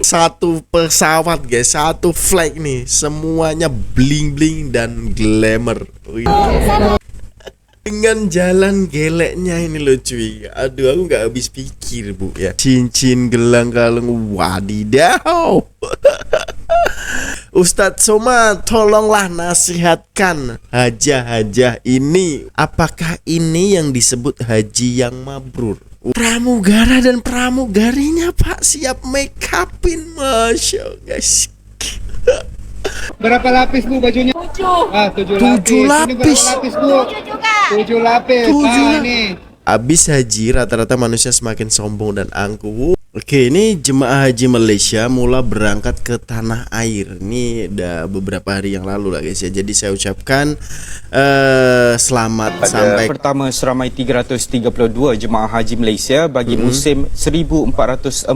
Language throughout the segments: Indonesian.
Satu pesawat guys, satu flight nih, semuanya bling bling dan glamour. Wih. Dengan jalan geleknya ini loh cuy. Aduh, aku nggak habis pikir bu ya. Cincin, gelang, kalung, wadidaw. Ustadz Somad, tolonglah nasihatkan hajah-hajah ini. Apakah ini yang disebut haji yang mabrur? Pramugara dan pramugarinya pak siap make upin, masya Allah guys. Berapa lapis bu bajunya? 7. 7 7 lapis. Ini berapa lapis bu? 7 lapis. Ini. Habis haji rata-rata manusia semakin sombong dan angkuh. Oke, ini jemaah haji Malaysia mulai berangkat ke tanah air. Ini udah beberapa hari yang lalu lah guys ya. Jadi saya ucapkan selamat sampai pertama seramai 332 jemaah haji Malaysia bagi musim 1447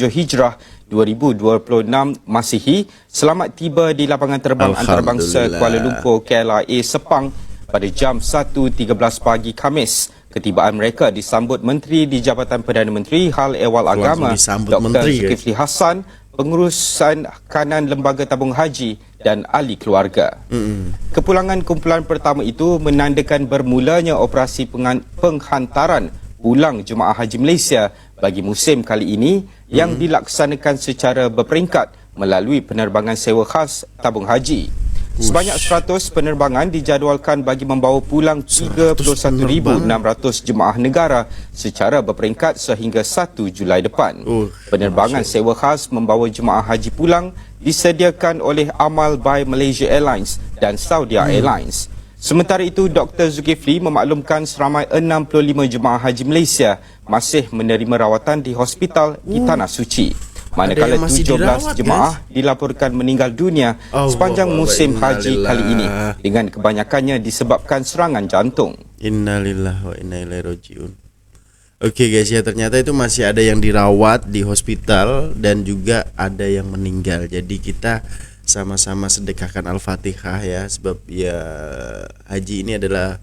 Hijrah 2026 Masihi selamat tiba di lapangan terbang antarabangsa Kuala Lumpur KLIA Sepang pada jam 1.13 pagi Khamis. Ketibaan mereka disambut Menteri di Jabatan Perdana Menteri Hal Ehwal Agama Dr. Zulkifli Hassan, pengurusan kanan Lembaga Tabung Haji dan ahli keluarga. Kepulangan kumpulan pertama itu menandakan bermulanya operasi penghantaran pulang jemaah haji Malaysia bagi musim kali ini yang dilaksanakan secara berperingkat melalui penerbangan sewa khas tabung haji. Sebanyak 100 penerbangan dijadualkan bagi membawa pulang 31,600 jemaah negara secara berperingkat sehingga 1 Julai depan. Penerbangan sewa khas membawa jemaah haji pulang disediakan oleh Amal by Malaysia Airlines dan Saudia Airlines. Sementara itu, Dr. Zulkifli memaklumkan seramai 65 jemaah haji Malaysia masih menerima rawatan di hospital di Tanah Suci. Manakala 17 jemaah dilaporkan meninggal dunia sepanjang musim haji kali ini dengan kebanyakannya disebabkan serangan jantung. Innalillahi wa inna ilaihi rajiun. Oke guys ya, ternyata itu masih ada yang dirawat di hospital dan juga ada yang meninggal. Jadi kita sama-sama sedekahkan Al-Fatihah ya, sebab ya haji ini adalah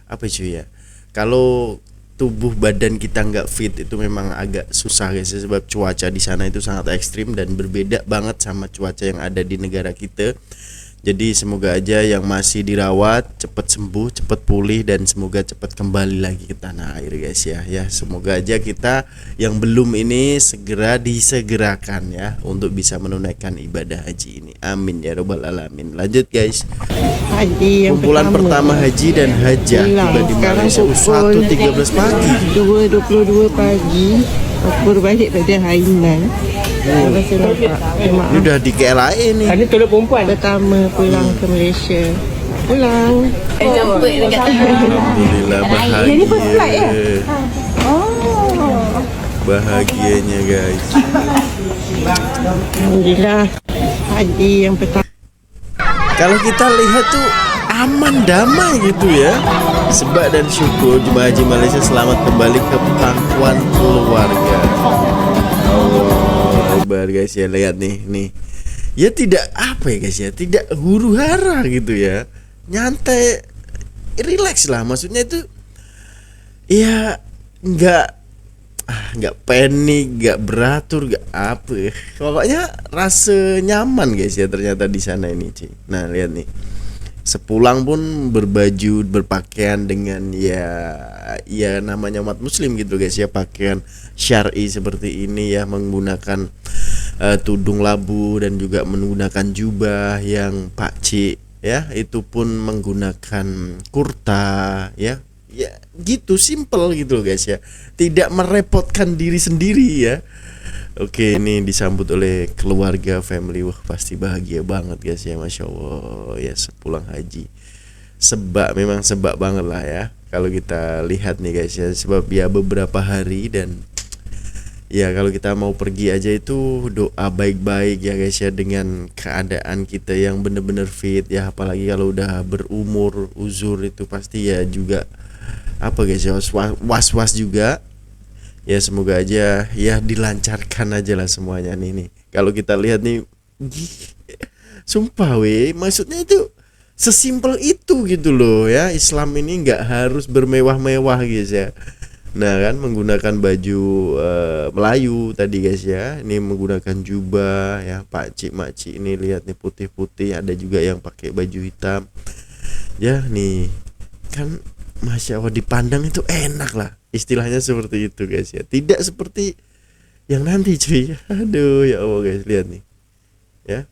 apa cuy ya, kalau tubuh badan kita nggak fit itu memang agak susah guys ya, sebab cuaca di sana itu sangat ekstrim dan berbeda banget sama cuaca yang ada di negara kita. Jadi semoga aja yang masih dirawat cepat sembuh, cepat pulih dan semoga cepat kembali lagi ke tanah air guys ya. Ya semoga aja kita yang belum ini segera disegerakan ya untuk bisa menunaikan ibadah haji ini. Amin ya robbal alamin. Lanjut guys. Haji yang kumpulan pertama haji dan hajah tiba di Malaysia 1.13 pagi. 2.22 pagi. Aku berbalik pada Hainan. Ini udah di KLIA nih. Ini tolong perempuan. Pertama pulang ke Malaysia. Pulang. Alhamdulillah bahagia. Ini first flight ya? Bahagianya guys. Alhamdulillah. Haji yang pertama. Kalau kita lihat tuh aman damai gitu ya. Sebab dan syukur jemaah haji Malaysia selamat kembali ke pangkuan keluarga. Allah Akbar guys ya, lihat nih. Ya tidak apa ya guys ya, tidak huru hara gitu ya. Nyantai, relax lah, maksudnya itu ya nggak panik, nggak beratur, nggak apa. Pokoknya rasa nyaman guys ya ternyata di sana ini cuy. Nah lihat nih. Sepulang pun berbaju, berpakaian dengan ya namanya umat muslim gitu guys ya, pakaian syar'i seperti ini ya, menggunakan tudung labu dan juga menggunakan jubah yang pakcik ya, itu pun menggunakan kurta ya gitu, simple gitu guys ya, tidak merepotkan diri sendiri ya. Oke, ini disambut oleh keluarga, family. Wah, pasti bahagia banget guys ya, Masya Allah ya, sepulang haji. Memang sebab banget lah ya kalau kita lihat nih guys ya, sebab ya beberapa hari dan ya kalau kita mau pergi aja itu doa baik-baik ya guys ya, dengan keadaan kita yang bener-bener fit ya, apalagi kalau udah berumur uzur itu pasti ya juga apa guys ya, was-was juga. Ya semoga aja ya dilancarkan aja lah semuanya nih. Kalau kita lihat nih, sumpah maksudnya itu sesimpel itu gitu loh ya. Islam ini nggak harus bermewah-mewah guys ya. Nah kan menggunakan baju Melayu tadi guys ya. Ini menggunakan jubah ya. Pakcik makcik ini lihat nih putih-putih, ada juga yang pakai baju hitam. Ya nih kan Masya Allah, dipandang itu enak lah. Istilahnya seperti itu guys ya. Tidak seperti yang nanti cuy. Aduh ya Allah guys, lihat nih. Ya.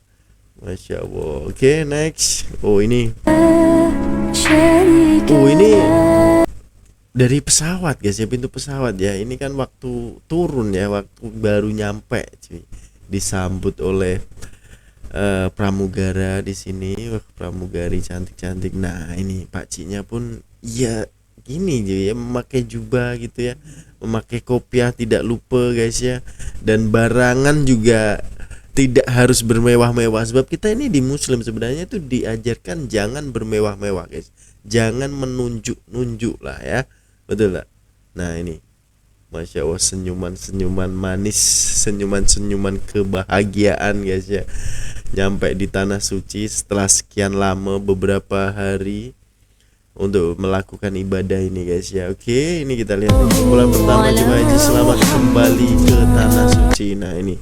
Masya Allah. Oke, next. Oh ini dari pesawat guys ya, pintu pesawat ya. Ini kan waktu turun ya, waktu baru nyampe cuy. Disambut oleh pramugara di sini. Wah, pramugari cantik-cantik. Nah, ini pakciknya pun ya gini cuy ya, memakai jubah gitu ya. Memakai kopiah tidak lupa guys ya. Dan barangan juga tidak harus bermewah-mewah, sebab kita ini di muslim sebenarnya itu diajarkan jangan bermewah-mewah guys. Jangan menunjuk-nunjuk lah ya. Betul lah. Nah ini Masya Allah, senyuman-senyuman manis, senyuman-senyuman kebahagiaan guys ya. Nyampe di tanah suci setelah sekian lama, beberapa hari untuk melakukan ibadah ini guys ya. Oke, ini kita lihat bulan pertama jemaah haji selamat kembali ke tanah suci. Nah ini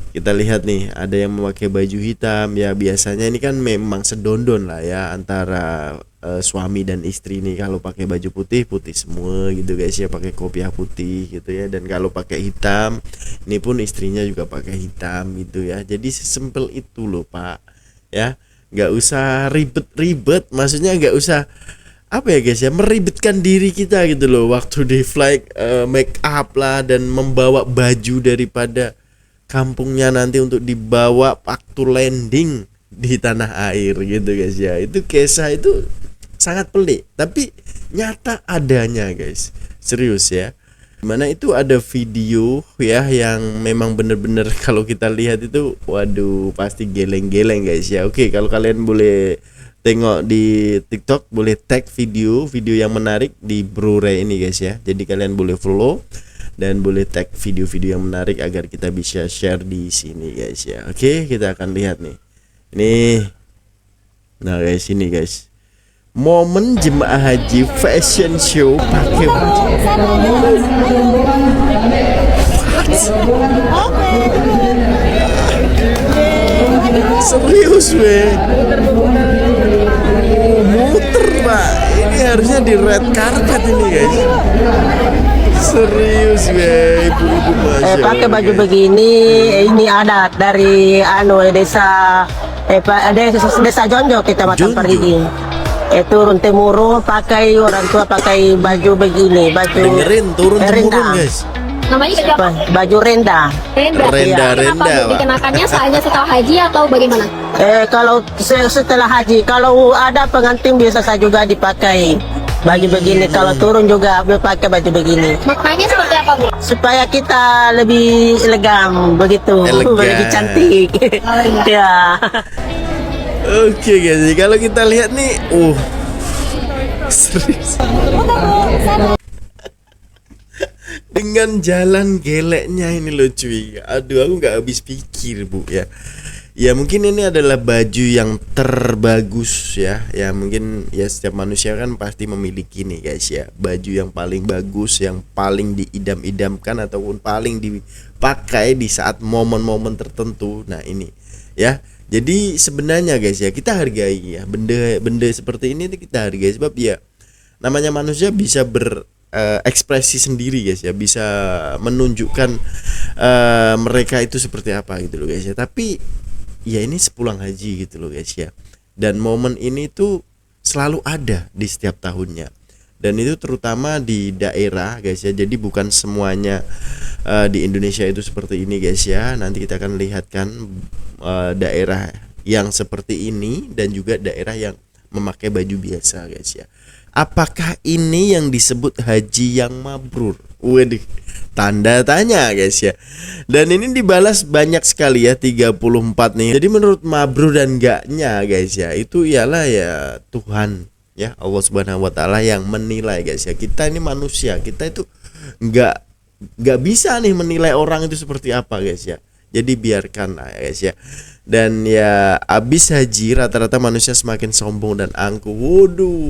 kita lihat nih, ada yang memakai baju hitam ya. Biasanya ini kan memang sedondon lah ya antara suami dan istri nih. Kalau pakai baju putih, putih semua gitu guys ya, pakai kopiah putih gitu ya. Dan kalau pakai hitam, ini pun istrinya juga pakai hitam gitu ya. Jadi sesimpel itu loh Pak ya. Nggak usah ribet-ribet, maksudnya nggak usah apa ya guys ya, meribetkan diri kita gitu loh waktu di flight, make up lah dan membawa baju daripada kampungnya nanti untuk dibawa waktu landing di tanah air gitu guys ya. Itu kisah itu sangat pelik tapi nyata adanya guys, serius ya. Dimana itu ada video ya yang memang bener-bener kalau kita lihat itu waduh pasti geleng-geleng guys ya. Oke, kalau kalian boleh tengok di TikTok, boleh tag video yang menarik di Bro Ray ini guys ya. Jadi kalian boleh follow dan boleh tag video-video yang menarik agar kita bisa share di sini guys ya. Oke, kita akan lihat nih. Ini nah guys, ini guys. Momen jemaah haji fashion show pakai baju. Serius weh. Muter Pak. Ini harusnya di red carpet ini guys. Serius weh, ibu-ibu Masya pakai Allah, baju guys. begini ini adat dari desa desa Jonjo, Kecamatan Jonjo. Parigi. Turun temurun pakai, orang tua pakai baju begini, baju Dengerin turun temurun renda. guys. Namanya juga apa? Baju renda. Renda. Renda, Kenapa renda, Bu Pak. dikenakannya saatnya setelah haji atau bagaimana? Kalau setelah haji, kalau ada pengantin biasa saya juga dipakai baju begini. Kalau turun juga pakai baju begini. Maknanya seperti apa Bu? Supaya kita lebih elegan begitu, Elegan. lebih cantik. Ya. Oke guys, kalau kita lihat nih, serius. Dengan jalan geleknya ini loh cuy. Aduh, aku nggak habis pikir Bu ya. Ya mungkin ini adalah baju yang terbagus ya. Ya mungkin ya setiap manusia kan pasti memiliki nih guys ya, baju yang paling bagus, yang paling diidam-idamkan ataupun paling dipakai di saat momen-momen tertentu. Nah ini ya. Jadi sebenarnya guys ya, kita hargai ya benda seperti ini kita hargai, sebab ya namanya manusia bisa berekspresi sendiri guys ya, bisa menunjukkan mereka itu seperti apa gitu loh guys ya. Tapi ya ini sepulang haji gitu loh guys ya. Dan momen ini tuh selalu ada di setiap tahunnya. Dan itu terutama di daerah guys ya. Jadi bukan semuanya di Indonesia itu seperti ini guys ya. Nanti kita akan lihatkan daerah yang seperti ini dan juga daerah yang memakai baju biasa guys ya. Apakah ini yang disebut haji yang mabrur? Waduh, tanda tanya guys ya. Dan ini dibalas banyak sekali ya, 34 nih. Jadi menurut mabrur dan enggaknya guys ya, itu ialah ya Tuhan ya, Allah Subhanahu wa taala yang menilai guys ya. Kita ini manusia, kita itu nggak bisa nih menilai orang itu seperti apa guys ya. Jadi biarkan lah guys ya. Dan ya abis haji rata-rata manusia semakin sombong dan angkuh. Waduh,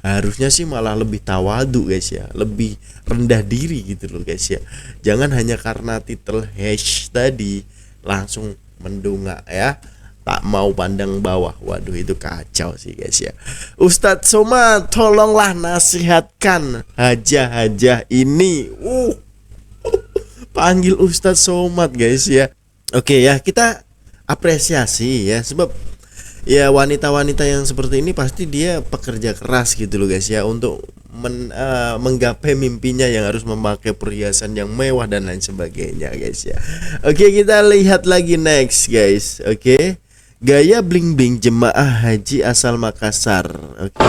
harusnya sih malah lebih tawadu guys ya, lebih rendah diri gitu loh guys ya. Jangan hanya karena titel hash tadi langsung mendongak ya, tak mau pandang bawah. Waduh, itu kacau sih guys ya. Ustadz Somad, tolonglah nasihatkan hajah-hajah ini. Panggil Ustadz Somad guys ya. Oke ya, kita apresiasi ya, sebab ya wanita-wanita yang seperti ini pasti dia pekerja keras gitu loh guys ya, untuk menggapai mimpinya yang harus memakai perhiasan yang mewah dan lain sebagainya guys ya. Oke, kita lihat lagi next guys. Oke, gaya bling-bling jemaah haji asal Makassar. Oke.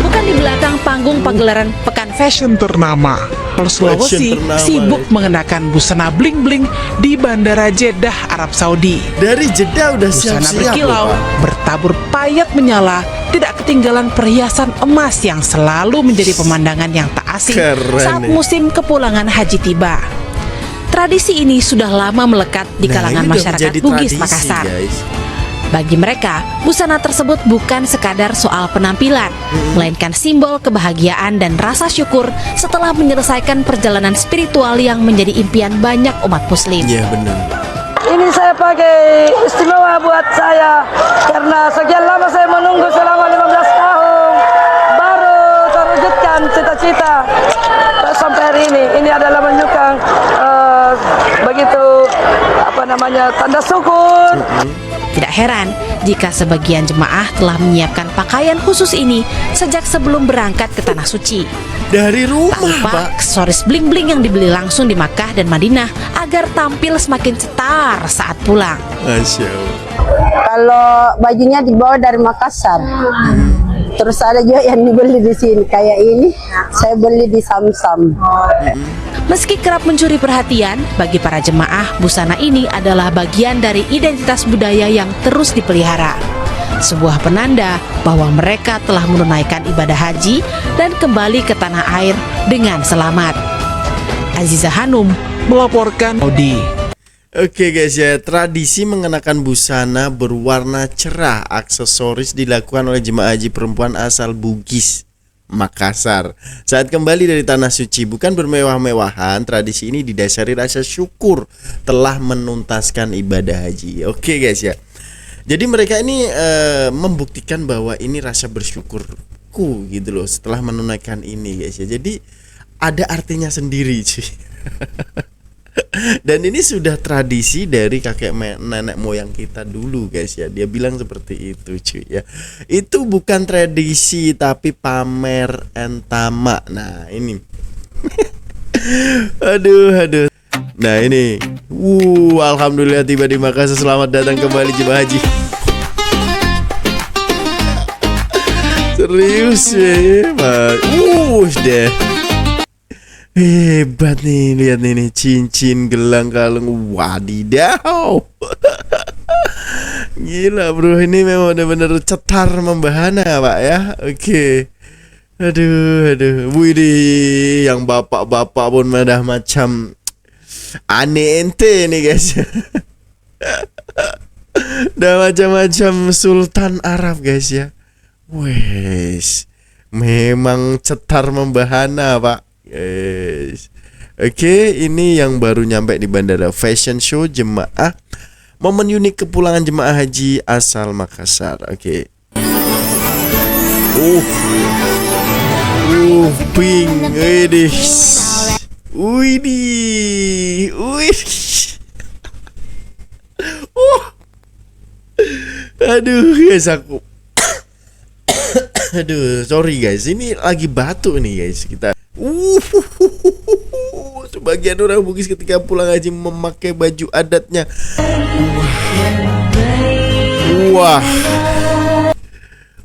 Bukan di belakang panggung pagelaran Pekan Fashion ternama, Sulawesi sibuk mengenakan busana bling-bling di Bandara Jeddah, Arab Saudi. Dari Jeddah udah Busana siap-siap berkilau, loh, Pak. bertabur payet menyala, tidak ketinggalan perhiasan emas yang selalu menjadi pemandangan yang tak asing Keren saat nih. musim kepulangan haji tiba. Tradisi ini sudah lama melekat di kalangan ini udah masyarakat menjadi Bugis tradisi, Makassar. guys. Bagi mereka, busana tersebut bukan sekadar soal penampilan, melainkan simbol kebahagiaan dan rasa syukur setelah menyelesaikan perjalanan spiritual yang menjadi impian banyak umat muslim. Iya benar. Ini saya pakai istimewa buat saya karena sekian lama saya menunggu selama 15 tahun baru terwujudkan cita-cita sampai hari ini. Ini adalah menunjukkan begitu tanda syukur. Tidak heran jika sebagian jemaah telah menyiapkan pakaian khusus ini sejak sebelum berangkat ke Tanah Suci. Dari Tak rumah, lupa Pak. aksesoris bling-bling yang dibeli langsung di Makkah dan Madinah agar tampil semakin cetar saat pulang. Masya Allah. Kalau bajunya dibawa dari Makassar. Terus ada juga yang dibeli di sini. Kayak ini, saya beli di Samsam. Meski kerap mencuri perhatian, bagi para jemaah, busana ini adalah bagian dari identitas budaya yang terus dipelihara. Sebuah penanda bahwa mereka telah menunaikan ibadah haji dan kembali ke tanah air dengan selamat. Aziza Hanum melaporkan Saudi. Oke guys ya, tradisi mengenakan busana berwarna cerah aksesoris dilakukan oleh jemaah haji perempuan asal Bugis, Makassar. Saat kembali dari Tanah Suci, bukan bermewah-mewahan, tradisi ini didasari rasa syukur telah menuntaskan ibadah haji. Oke guys ya. Jadi mereka ini membuktikan bahwa ini rasa bersyukurku gitu loh setelah menunaikan ini guys ya. Jadi ada artinya sendiri cuy. Dan ini sudah tradisi dari kakek nenek moyang kita dulu guys ya. Dia bilang seperti itu cuy ya. Itu bukan tradisi tapi pamer entama. Nah ini aduh. Nah ini alhamdulillah tiba di Makassar. Selamat datang kembali jemaah haji. Serius ya Pak. Deh. Hebat nih, lihat nih cincin, gelang, kalung, wadidaw. Gila bro, ini memang benar-benar cetar membahana Pak ya. Oke. Aduh. Widih, yang bapak-bapak pun udah macam aneh ente nih guys. Udah macam-macam Sultan Arab guys ya. Wes, memang cetar membahana Pak. Yes. Oke, ini yang baru nyampe di Bandara Fashion Show jemaah. Momen unik kepulangan jemaah haji asal Makassar. Oke. Ping. Widih. Aduh, guys aku. Aduh, sorry guys. Ini lagi batuk nih guys kita. Sebagian orang Bugis ketika pulang haji memakai baju adatnya.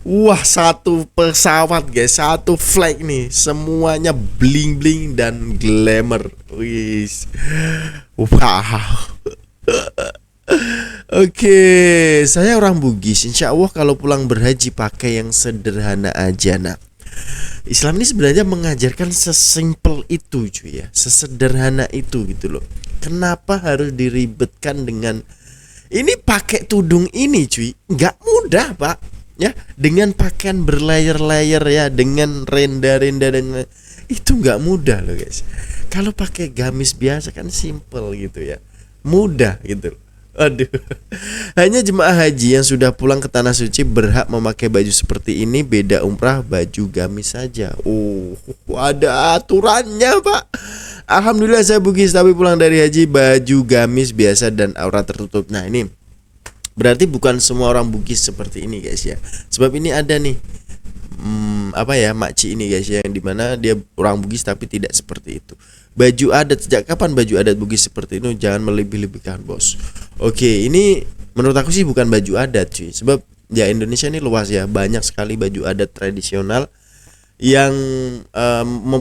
Wah, satu pesawat guys, satu flag nih, semuanya bling bling dan glamour. Wow. Oke, saya orang Bugis. Insya Allah kalau pulang berhaji pakai yang sederhana aja. Nah, Islam ini sebenarnya mengajarkan sesimpel itu cuy ya, sesederhana itu gitu loh. Kenapa harus diribetkan dengan ini pakai tudung ini cuy? Nggak mudah Pak. ya, dengan pakaian berlayer-layer ya, dengan renda-renda dan itu nggak mudah loh guys. Kalau pakai gamis biasa kan simple gitu ya, mudah gitu. Aduh, hanya jemaah haji yang sudah pulang ke tanah suci berhak memakai baju seperti ini. Beda umrah, baju gamis saja. Oh, ada aturannya pak. Alhamdulillah saya Bugis tapi pulang dari haji baju gamis biasa dan aurat tertutup. Nah ini berarti bukan semua orang Bugis seperti ini guys ya. Sebab ini ada nih makcik ini guys ya, yang dimana dia orang Bugis tapi tidak seperti itu. Baju adat, sejak kapan baju adat Bugis seperti itu? Jangan melebih-lebihkan bos. Oke, ini menurut aku sih bukan baju adat cuy. Sebab ya Indonesia ini luas ya, banyak sekali baju adat tradisional yang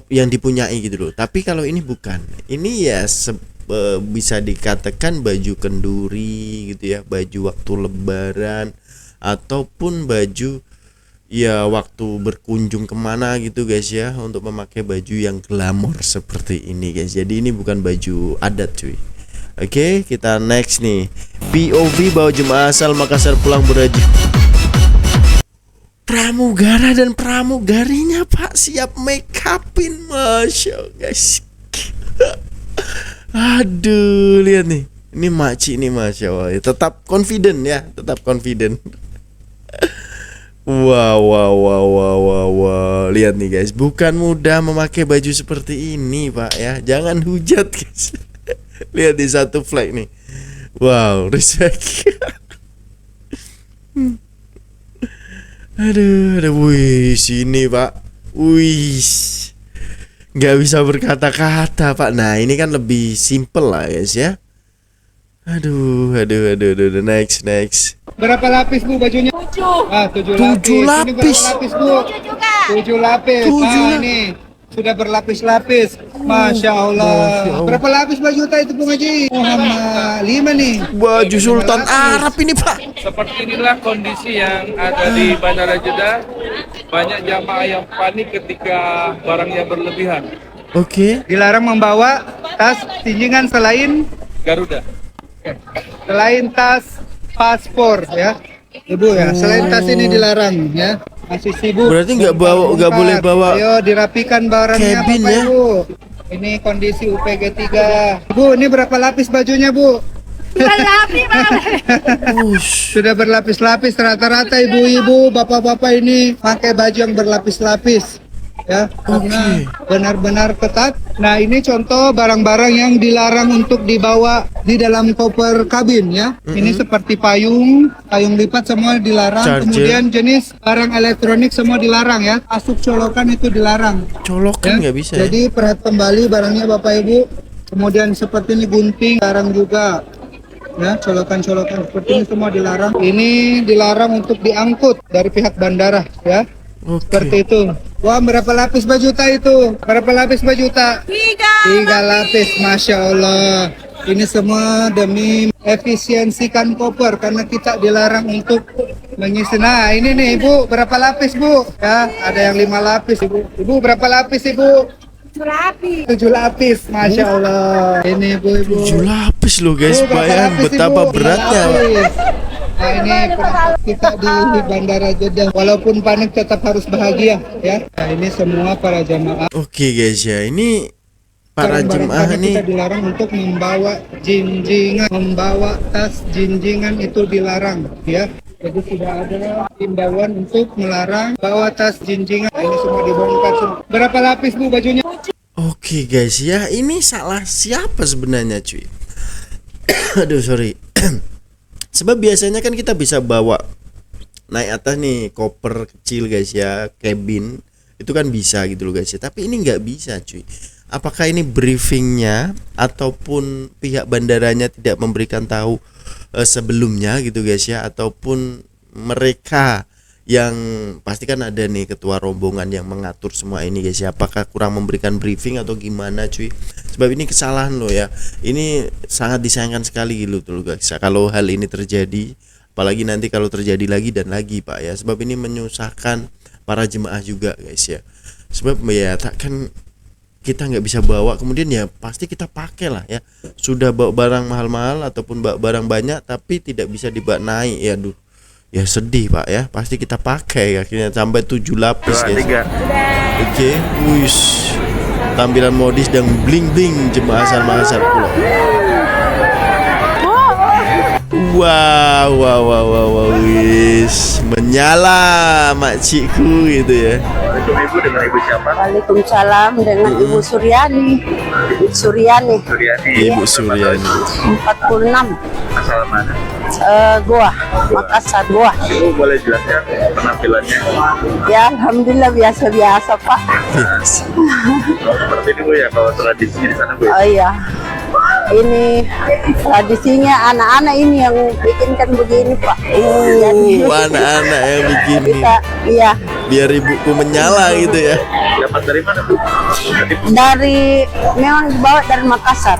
dipunyai gitu loh. Tapi kalau ini bukan, ini ya bisa dikatakan baju kenduri gitu ya, baju waktu lebaran ataupun baju ya waktu berkunjung kemana gitu guys ya, untuk memakai baju yang glamor seperti ini guys. Jadi ini bukan baju adat cuy. Oke, kita next nih. POV bawa jemaah asal Makassar pulang berhaji. Pramugara dan pramugarinya pak siap make upin, masya Allah guys. Aduh, lihat nih, ini makcik nih masya Allah. Tetap confident ya, tetap confident. Wow, lihat nih guys, bukan mudah memakai baju seperti ini pak ya. Jangan hujat guys. Lihat di satu flag nih. Wow, respect. Aduh, wih sini pak, wih, nggak bisa berkata-kata pak. Nah ini kan lebih simple lah guys ya. Aduh, next. Berapa lapis bu bajunya? 7. Ah, 7 7 lapis. lapis. Ini berapa lapis bu? 7 lapis. 7 ini sudah berlapis-lapis. Masya Allah. Berapa lapis baju itu bu Haji? Muhammad 5 nih. Baju Sultan Arab ini pak. Seperti inilah kondisi yang ada di Bandara Jeddah. Banyak jamaah yang panik ketika barangnya berlebihan. Oke. Dilarang membawa tas tinjingan selain Garuda. selain tas paspor ya. Ibu ya, selain tas ini dilarang ya. Masih sibuk. Berarti nggak boleh bawa. Ayo dirapikan barangnya cabin, Bapak ya? Ibu. Ini kondisi UPG 3. Bu, ini berapa lapis bajunya, Bu? Sudah berlapis-lapis, rata-rata ibu-ibu, bapak-bapak ini pakai baju yang berlapis-lapis. Ya, karena benar-benar ketat. Nah, ini contoh barang-barang yang dilarang untuk dibawa di dalam koper kabin ya. Ini seperti payung lipat semua dilarang. Charger. Kemudian jenis barang elektronik semua dilarang ya. Masuk colokan itu dilarang. Colokan nggak bisa. Jadi perhat kembali barangnya Bapak Ibu. Kemudian seperti ini gunting dilarang juga. Ya, colokan-colokan seperti ini semua dilarang. Ini dilarang untuk diangkut dari pihak bandara ya. Seperti itu. Wah, berapa lapis baju itu? Berapa lapis baju? 3 lapis, Masya Allah. Ini semua demi efisiensikan koper karena kita dilarang untuk mengisi. Nah, ini nih Ibu, berapa lapis Bu? Ya, ada yang 5 lapis Ibu. Ibu berapa lapis Ibu? 7 lapis, Masya Allah. Ini Ibu. 7 lapis loh guys, Ibu, berapa bayang lapis, betapa Ibu? beratnya. Nah, ini kita di Bandara Jeddah. Walaupun panik tetap harus bahagia ya. Nah, ini semua para jamaah. Oke guys ya, ini para Barang-barang jemaah panik nih. kita dilarang untuk membawa jinjingan, membawa tas jinjingan itu dilarang ya. Jadi sudah ada himbauan untuk melarang bawa tas jinjingan. Nah, ini semua dibongkar semua. Berapa lapis Bu bajunya? Oke guys ya, ini salah siapa sebenarnya cuy? Aduh sorry. Sebab biasanya kan kita bisa bawa naik atas nih koper kecil guys ya, cabin itu kan bisa gitu loh guys ya. Tapi ini nggak bisa cuy. Apakah ini briefingnya ataupun pihak bandaranya tidak memberikan tahu sebelumnya gitu guys ya, ataupun mereka yang pasti kan ada nih ketua rombongan yang mengatur semua ini guys ya, apakah kurang memberikan briefing atau gimana cuy? Sebab ini kesalahan lo ya, ini sangat disayangkan sekali gitu loh guys kalau hal ini terjadi, apalagi nanti kalau terjadi lagi dan lagi pak ya, sebab ini menyusahkan para jemaah juga guys ya. Sebab ya takkan kita nggak bisa bawa, kemudian ya pasti kita pakai lah ya, sudah bawa barang mahal-mahal ataupun bawa barang banyak tapi tidak bisa dibawa naik ya. Aduh, Ya sedih Pak ya, pasti kita pakai akhirnya sampai 7 lapis guys. Oke, wush. Tampilan modis dan bling-bling jemaah asal Makassar pula. Wow, wis menyala makcikku gitu ya. Ibu dengan ibu siapa? Waalaikumsalam dengan Ibu Suryani. Suryani. Ibu Suryani. 46. Asal mana? Goa, Makassar Goa. Ibu boleh jelaskan penampilannya? Ya alhamdulillah biasa-biasa Pak. Seperti ini Bu ya kalau tradisinya di sana Bu. Oh iya. Ini tradisinya anak-anak ini yang bikinkan begini Pak. Jadi Anak-anak yang bikin kita, iya. biar ibuku menyala gitu ya. Dapat dari mana Bu? Dari memang dibawa dari Makassar.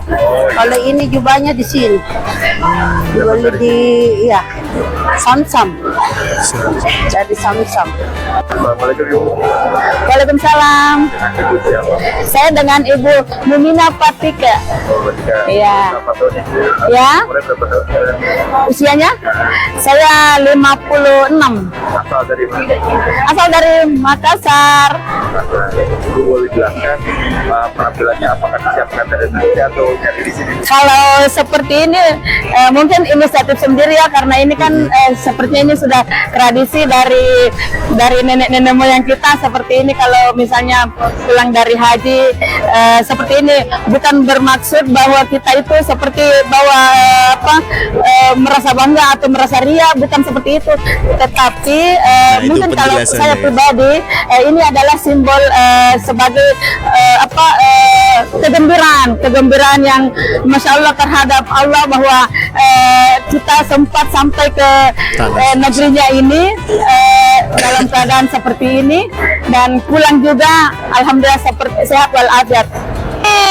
Kalau ini jubahnya di sini. Dibeli di iya. Samsam. Dari Samsam. Assalamualaikum Ibu. Waalaikumsalam. Ibu siapa? Saya dengan Ibu Mumina Patika. Iya. Berapa tahun ya? Ya. Umurnya berapa tahun? Usianya? Saya 56. Asal dari mana? Asal dari Makassar. Ibu boleh jelaskan penampilannya apakah disiapkan dari nanti atau cari di sini? Kalau seperti ini mungkin inisiatif sendiri ya, karena ini kan sepertinya ini sudah tradisi dari nenek-nenek moyang kita. Seperti ini kalau misalnya pulang dari haji seperti ini, bukan bermaksud bahwa kita itu seperti bahwa merasa bangga atau merasa ria, bukan seperti itu. Tetapi itu mungkin kalau penjelasannya, saya ya. pribadi ini adalah simbol sebagai kegembiraan yang masya Allah terhadap Allah bahwa kita sempat sampai ke negerinya ini dalam keadaan seperti ini dan pulang juga alhamdulillah seperti sehat walafiat.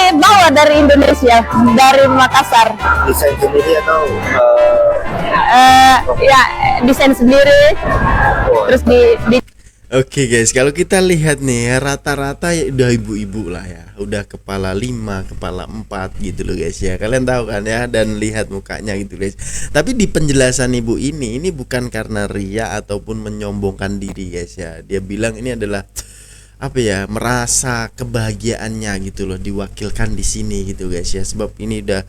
Bawa dari Indonesia, dari Makassar. Desain sendiri atau Ya desain sendiri. Terus di Oke guys, kalau kita lihat nih rata-rata ya udah ibu-ibu lah ya, udah kepala 5, kepala 4 gitu loh guys ya. Kalian tahu kan ya, dan lihat mukanya gitu guys. Tapi di penjelasan ibu ini bukan karena ria ataupun menyombongkan diri guys ya. Dia bilang ini adalah apa ya, merasa kebahagiaannya gitu loh diwakilkan di sini gitu guys ya. Sebab ini udah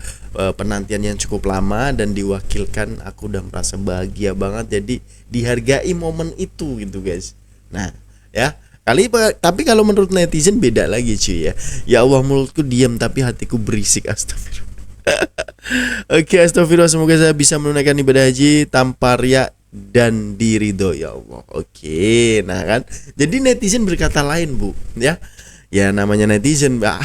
penantian yang cukup lama dan diwakilkan, aku udah merasa bahagia banget, jadi dihargai momen itu gitu guys. Nah, ya. Tapi kalau menurut netizen beda lagi cuy ya. Ya Allah, mulutku diam tapi hatiku berisik, astagfirullah. Oke, astagfirullah, semoga saya bisa menunaikan ibadah haji tanpa riya dan diridhoi ya Allah. Oke, nah kan. Jadi netizen berkata lain, Bu, ya. Ya namanya netizen, Mbak.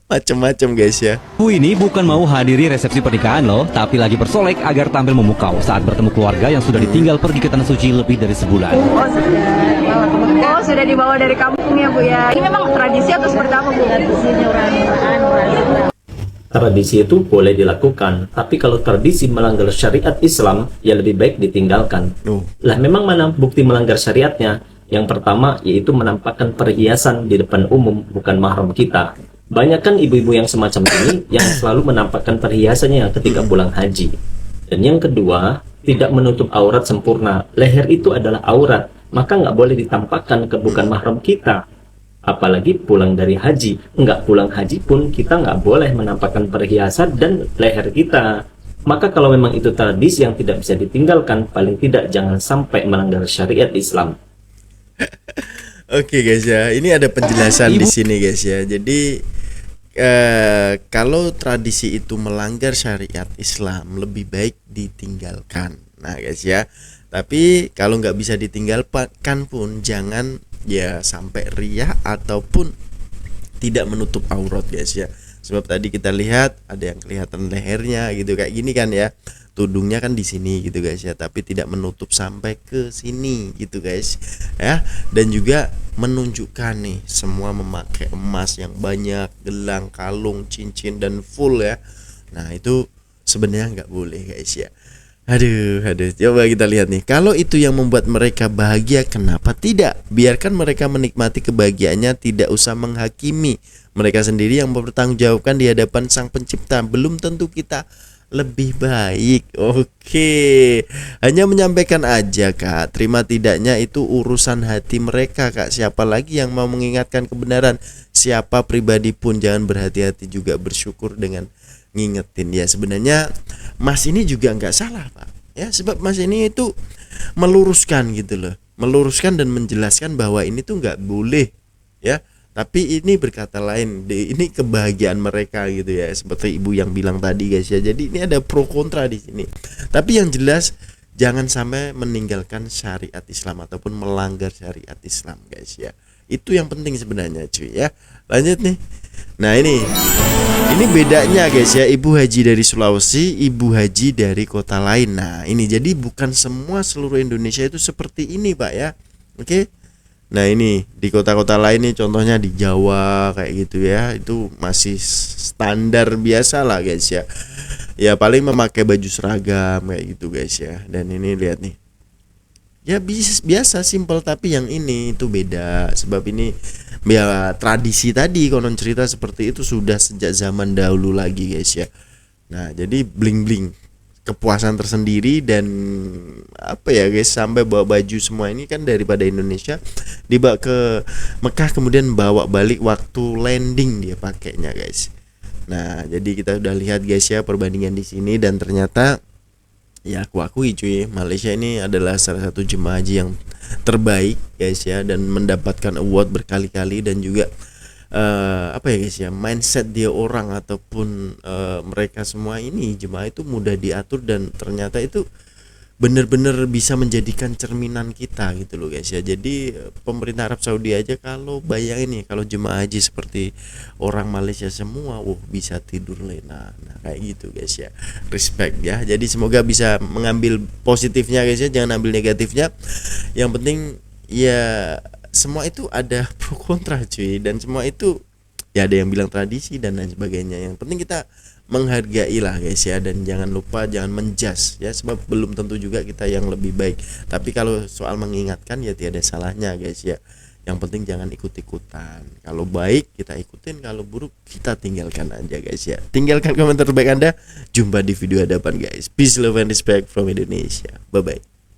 Macem-macem guys ya. Bu ini bukan mau hadiri resepsi pernikahan loh, tapi lagi bersolek agar tampil memukau saat bertemu keluarga yang sudah ditinggal pergi ke tanah suci lebih dari sebulan. Oh, sudah dibawa dari kampung ya Bu ya. Ini memang tradisi atau seperti apa Bu? Tradisi itu boleh dilakukan, tapi kalau tradisi melanggar syariat Islam, ya lebih baik ditinggalkan. Lah memang mana bukti melanggar syariatnya? Yang pertama yaitu menampakkan perhiasan di depan umum, bukan mahram kita. Banyak kan ibu-ibu yang semacam ini yang selalu menampakkan perhiasannya ketika pulang haji. Dan yang kedua, tidak menutup aurat sempurna. Leher itu adalah aurat, maka nggak boleh ditampakkan ke bukan mahram kita. Apalagi pulang dari haji. Nggak pulang haji pun kita nggak boleh menampakkan perhiasan dan leher kita. Maka kalau memang itu tradisi yang tidak bisa ditinggalkan, paling tidak jangan sampai melanggar syariat Islam. Oke guys ya, ini ada penjelasan di sini guys ya. Jadi kalau tradisi itu melanggar syariat Islam, lebih baik ditinggalkan. Nah guys ya, tapi kalau nggak bisa ditinggalkan pun jangan ya sampai riya ataupun tidak menutup aurat guys ya. Sebab tadi kita lihat ada yang kelihatan lehernya gitu kayak gini kan ya, tudungnya kan di sini gitu guys ya, tapi tidak menutup sampai ke sini gitu guys ya. Dan juga menunjukkan nih semua memakai emas yang banyak, gelang, kalung, cincin dan full ya. Nah itu sebenarnya nggak boleh guys ya. Aduh, coba kita lihat nih. Kalau itu yang membuat mereka bahagia, kenapa tidak? Biarkan mereka menikmati kebahagiaannya, tidak usah menghakimi. Mereka sendiri yang mempertanggungjawabkan di hadapan Sang Pencipta. Belum tentu kita lebih baik. Oke, hanya menyampaikan aja Kak, terima tidaknya itu urusan hati mereka Kak. Siapa lagi yang mau mengingatkan kebenaran? Siapa pribadi pun jangan berhati-hati juga bersyukur dengan ngingetin. Ya sebenarnya Mas ini juga nggak salah Pak, ya sebab Mas ini itu meluruskan gitu loh, meluruskan dan menjelaskan bahwa ini tuh nggak boleh ya. Tapi ini berkata lain, ini kebahagiaan mereka gitu ya, seperti ibu yang bilang tadi guys ya. Jadi ini ada pro kontra di sini. Tapi yang jelas jangan sampai meninggalkan syariat Islam ataupun melanggar syariat Islam guys ya. Itu yang penting sebenarnya cuy ya. Lanjut nih. Nah ini bedanya guys ya, ibu haji dari Sulawesi, ibu haji dari kota lain. Nah ini jadi bukan semua seluruh Indonesia itu seperti ini Pak ya. Oke. Nah ini di kota-kota lain nih, contohnya di Jawa kayak gitu ya, itu masih standar biasa lah guys ya. Ya paling memakai baju seragam kayak gitu guys ya. Dan ini lihat nih, ya biasa simple, tapi yang ini itu beda. Sebab ini ya tradisi tadi, konon cerita seperti itu sudah sejak zaman dahulu lagi guys ya. Nah jadi bling-bling, kepuasan tersendiri dan apa ya guys, sampai bawa baju semua ini kan daripada Indonesia dibawa ke Mekah, kemudian bawa balik waktu landing dia pakainya guys. Nah jadi kita udah lihat guys ya perbandingan di sini, dan ternyata ya aku akui cuy, Malaysia ini adalah salah satu jemaah haji yang terbaik guys ya, dan mendapatkan award berkali-kali. Dan juga apa ya guys ya, mindset dia orang ataupun mereka semua ini jemaah itu mudah diatur, dan ternyata itu benar-benar bisa menjadikan cerminan kita gitu loh guys ya. Jadi pemerintah Arab Saudi aja kalau bayangin nih, kalau jemaah haji seperti orang Malaysia semua, bisa tidur lena. Nah kayak gitu guys ya, respect ya. Jadi semoga bisa mengambil positifnya guys ya, jangan ambil negatifnya. Yang penting ya semua itu ada pro kontra cuy, dan semua itu ya ada yang bilang tradisi dan lain sebagainya. Yang penting kita menghargai lah guys ya, dan jangan lupa jangan menjudge ya, sebab belum tentu juga kita yang lebih baik. Tapi kalau soal mengingatkan ya tiada salahnya guys ya. Yang penting jangan ikut-ikutan. Kalau baik kita ikutin, kalau buruk kita tinggalkan aja guys ya. Tinggalkan komentar terbaik Anda. Jumpa di video hadapan guys. Peace, love and respect from Indonesia. Bye bye.